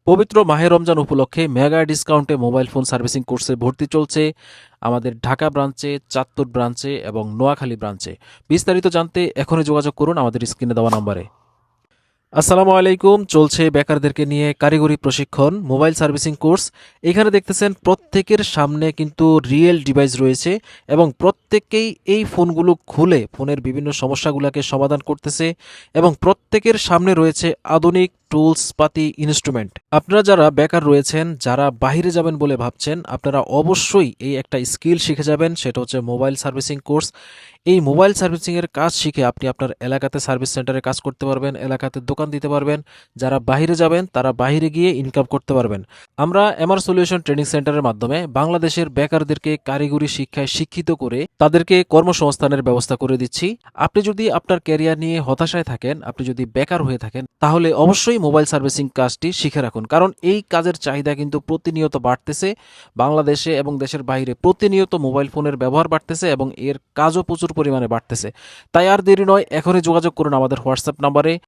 পবিত্র মাহে রমজান উপলক্ষে মেগা ডিসকাউন্টে মোবাইল ফোন সার্ভিসিং কোর্সে ভর্তি চলছে আমাদের ঢাকা ব্রাঞ্চে, চাঁদপুর ব্রাঞ্চে এবং নোয়াখালী ব্রাঞ্চে। বিস্তারিত জানতে এখনই যোগাযোগ করুন আমাদের স্ক্রিনে দেওয়া নম্বরে। আসসালামু আলাইকুম। চলছে বেকারদেরকে নিয়ে কারিগরি প্রশিক্ষণ মোবাইল সার্ভিসিং কোর্স। এখানে দেখতেছেন প্রত্যেকের সামনে কিন্তু রিয়েল ডিভাইস রয়েছে এবং প্রত্যেকেই এই ফোনগুলো খুলে ফোনের বিভিন্ন সমস্যাগুলোকে সমাধান করতেছে এবং প্রত্যেকের সামনে রয়েছে আধুনিক টুলস পাতি ইনস্ট্রুমেন্ট। আপনারা যারা বেকার রয়েছেন, যারা বাইরে যাবেন বলে ভাবছেন, আপনারা অবশ্যই এই একটা স্কিল শিখে যাবেন, সেটা হচ্ছে মোবাইল সার্ভিসিং কোর্স। এই মোবাইল সার্ভিসিংয়ের কাজ শিখে আপনি আপনার এলাকাতে সার্ভিস সেন্টারে কাজ করতে পারবেন, এলাকাতে দোকান দিতে পারবেন। যারা বাইরে যাবেন তারা বাইরে গিয়ে ইনকাম করতে পারবেন। আমরা এমআর সলিউশন ট্রেনিং সেন্টারের মাধ্যমে বাংলাদেশের বেকারদেরকে কারিগরি শিক্ষায় শিক্ষিত করে তাদেরকে কর্মসংস্থানের ব্যবস্থা করে দিচ্ছি। আপনি যদি আপনার ক্যারিয়ার নিয়ে হতাশায় থাকেন, আপনি যদি বেকার হয়ে থাকেন, তাহলে অবশ্যই মোবাইল সার্ভিসিং কাজটি শিখে রাখুন, কারণ এই কাজের চাহিদা কিন্তু প্রতিনিয়ত বাড়তেছে। বাংলাদেশে এবং দেশের বাইরে প্রতিনিয়ত মোবাইল ফোনের ব্যবহার বাড়তেছে এবং এর কাজও প্রচুর পরিমাণে বাড়তেছে। তাই আর দেরি নয়, এখনই যোগাযোগ করুন আমাদের হোয়াটসঅ্যাপ নাম্বারে।